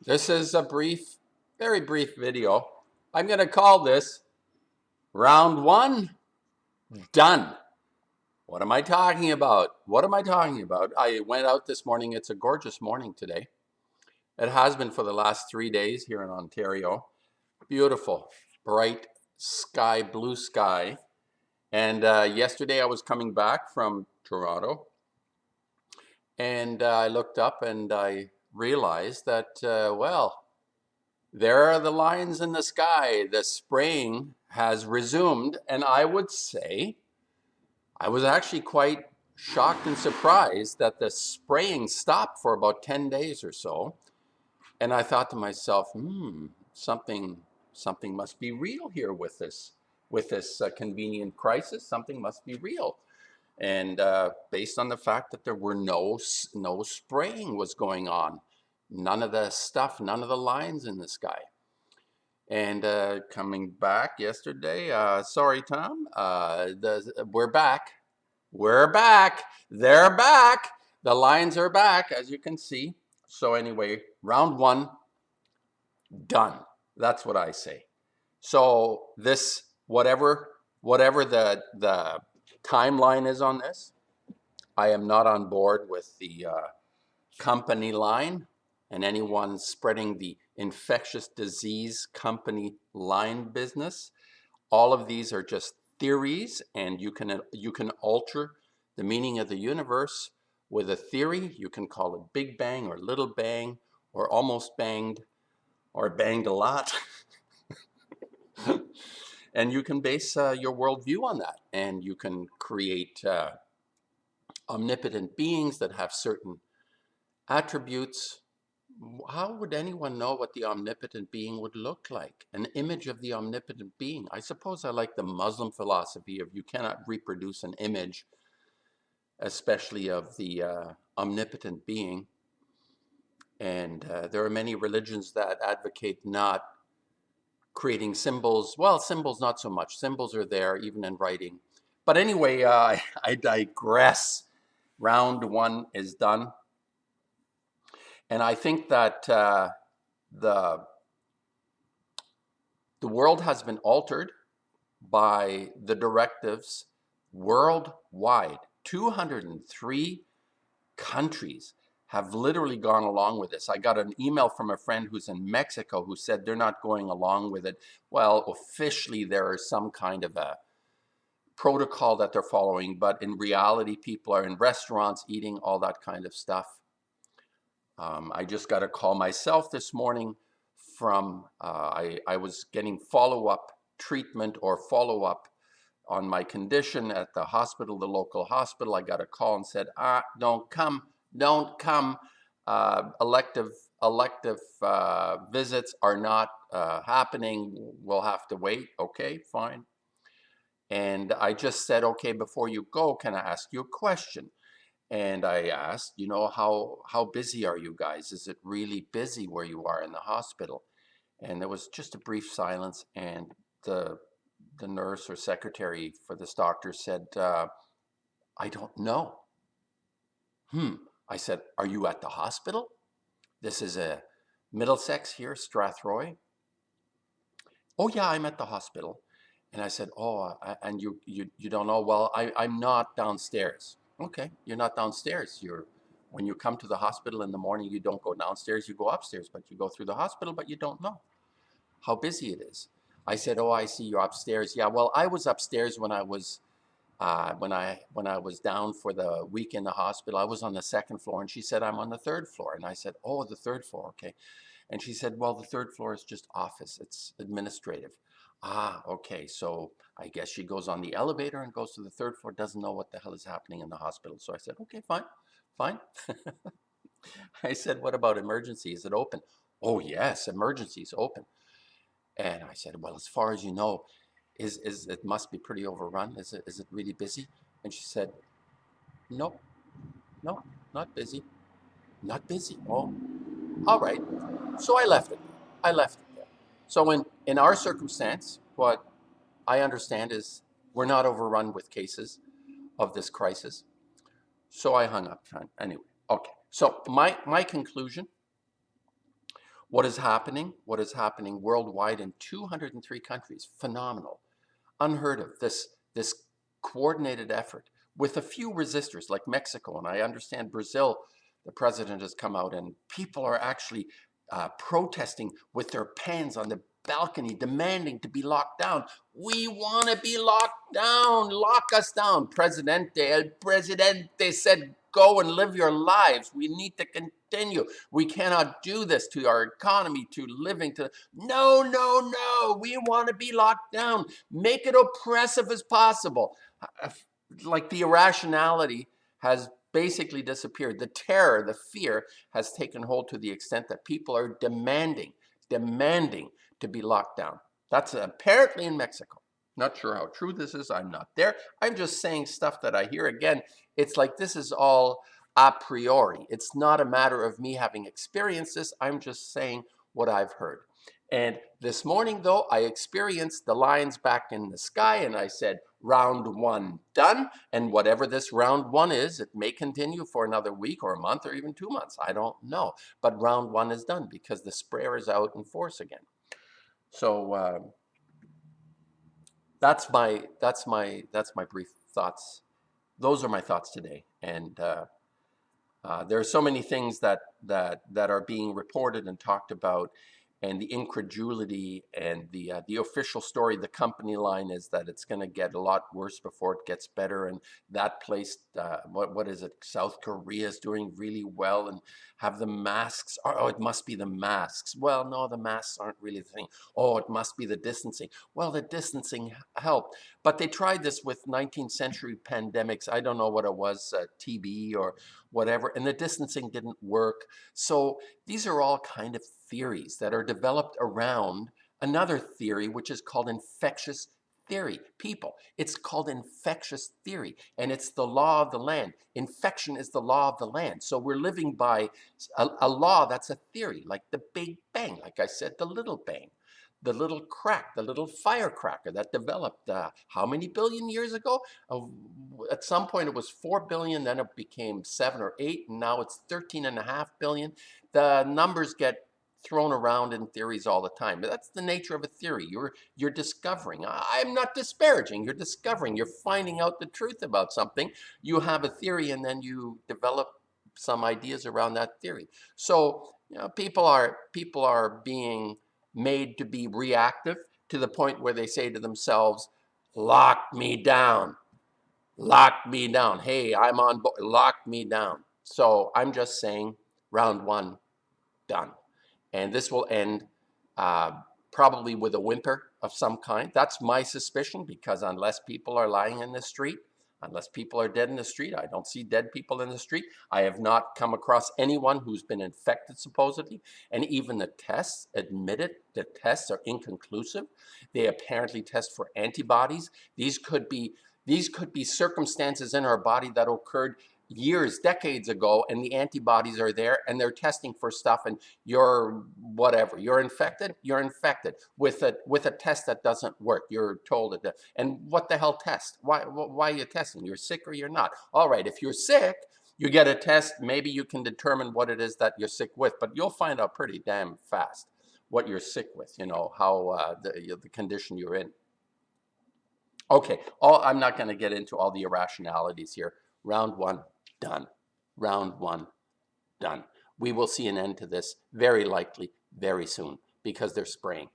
This is a brief, very brief video. I'm going to call this round one done. What am I talking about? What am I talking about? I went out this morning. It's a gorgeous morning today. It has been for the last 3 days here in Ontario. Beautiful, bright sky, blue sky. And yesterday I was coming back from Toronto and I looked up and I realized that, well, there are the lines in the sky. The spraying has resumed, and I would say I was actually quite shocked and surprised that the spraying stopped for about 10 days or so. And I thought to myself, something must be real here with this convenient crisis. Something must be real. And based on the fact that there were no spraying was going on, none of the stuff, none of the lines in the sky. And coming back yesterday, sorry, Tom, we're back. We're back. They're back. The lines are back, as you can see. So anyway, round one, done. That's what I say. So this, whatever the timeline is on this, I am not on board with the company line and anyone spreading the infectious disease company line business. All of these are just theories, and you can alter the meaning of the universe with a theory. You can call it Big Bang or Little Bang or almost banged or banged a lot. And you can base your worldview on that, and you can create omnipotent beings that have certain attributes. How would anyone know what the omnipotent being would look like? An image of the omnipotent being. I suppose I like the Muslim philosophy of you cannot reproduce an image, especially of the omnipotent being. And there are many religions that advocate not creating symbols. Well, symbols not so much. Symbols are there even in writing. But anyway, I digress. Round one is done. And I think that the world has been altered by the directives worldwide. 203 countries have literally gone along with this. I got an email from a friend who's in Mexico who said they're not going along with it. Well, officially there is some kind of a protocol that they're following, but in reality, people are in restaurants eating all that kind of stuff. I just got a call myself this morning from, I was getting follow-up treatment or follow-up on my condition at the hospital, the local hospital. I got a call and said, don't come. Elective visits are not happening. We'll have to wait. Okay, fine. And I just said, okay, before you go, can I ask you a question? And I asked, how busy are you guys? Is it really busy where you are in the hospital? And there was just a brief silence, and the nurse or secretary for this doctor said, I don't know. I said, are you at the hospital? This is a Middlesex here, Strathroy. Oh yeah, I'm at the hospital. And I said, oh, and you don't know? Well, I'm not downstairs. Okay, you're not downstairs. When you come to the hospital in the morning, you don't go downstairs, you go upstairs, but you go through the hospital, but you don't know how busy it is. I said, oh, I see you're upstairs. Yeah, well, I was upstairs when I was down for the week in the hospital. I was on the second floor, and she said, I'm on the third floor. And I said, oh, the third floor, okay. And she said, well, the third floor is just office. It's administrative. Ah, okay. So I guess she goes on the elevator and goes to the third floor, doesn't know what the hell is happening in the hospital. So I said, okay, fine. I said, what about emergency? Is it open? Oh, yes, emergency is open. And I said, well, as far as you know, is it must be pretty overrun? Is it really busy? And she said, no, not busy. Not busy. Oh, all right. So I left it. I left it there. So in our circumstance, what I understand is we're not overrun with cases of this crisis. So I hung up. Anyway, okay. So my conclusion, What is happening? What is happening worldwide in 203 countries? Phenomenal. Unheard of. This coordinated effort with a few resistors like Mexico, and I understand Brazil, the president has come out and people are actually protesting with their pens on the balcony demanding to be locked down. We want to be locked down. Lock us down. El Presidente said, go and live your lives. We need to continue. We cannot do this to our economy, to living, to... No, no, no. We want to be locked down. Make it oppressive as possible. Like the irrationality has basically disappeared. The terror, the fear has taken hold to the extent that people are demanding to be locked down. That's apparently in Mexico. Not sure how true this is. I'm not there. I'm just saying stuff that I hear. Again, it's like this is all a priori. It's not a matter of me having experienced this. I'm just saying what I've heard. And this morning, though, I experienced the lines back in the sky, and I said, round one done. And whatever this round one is, it may continue for another week or a month or even 2 months. I don't know. But round one is done because the sprayer is out in force again. So that's my brief thoughts. Those are my thoughts today. And there are so many things that are being reported and talked about, and the incredulity and the official story, the company line is that it's going to get a lot worse before it gets better. And that place, what is it? South Korea is doing really well and have the masks. Oh, it must be the masks. Well, no, the masks aren't really the thing. Oh, it must be the distancing. Well, the distancing helped, but they tried this with 19th century pandemics. I don't know what it was, TB or whatever, and the distancing didn't work. So these are all kind of theories that are developed around another theory, which is called infectious theory. People, it's called infectious theory, and it's the law of the land. Infection is the law of the land. So we're living by a law that's a theory, like the Big Bang, like I said, the Little Bang, the little crack, the little firecracker that developed how many billion years ago? At some point it was 4 billion, then it became 7 or 8, and now it's 13.5 billion. The numbers get thrown around in theories all the time. But that's the nature of a theory. You're discovering. I'm not disparaging. You're discovering. You're finding out the truth about something. You have a theory, and then you develop some ideas around that theory. So people are being made to be reactive to the point where they say to themselves, lock me down. Lock me down. Hey, I'm on board. Lock me down. So I'm just saying, round one, done. And this will end probably with a whimper of some kind. That's my suspicion, because unless people are lying in the street, unless people are dead in the street, I don't see dead people in the street. I have not come across anyone who's been infected, supposedly. And even the tests admitted the tests are inconclusive. They apparently test for antibodies. These could be circumstances in our body that occurred years, decades ago, and the antibodies are there, and they're testing for stuff, and you're whatever. You're infected with a test that doesn't work. You're told it. And what the hell test? Why are you testing? You're sick or you're not? All right, if you're sick, you get a test. Maybe you can determine what it is that you're sick with, but you'll find out pretty damn fast what you're sick with. How the condition you're in. Okay, I'm not going to get into all the irrationalities here. Round one, done. Round one, done. We will see an end to this very likely very soon because they're spraying.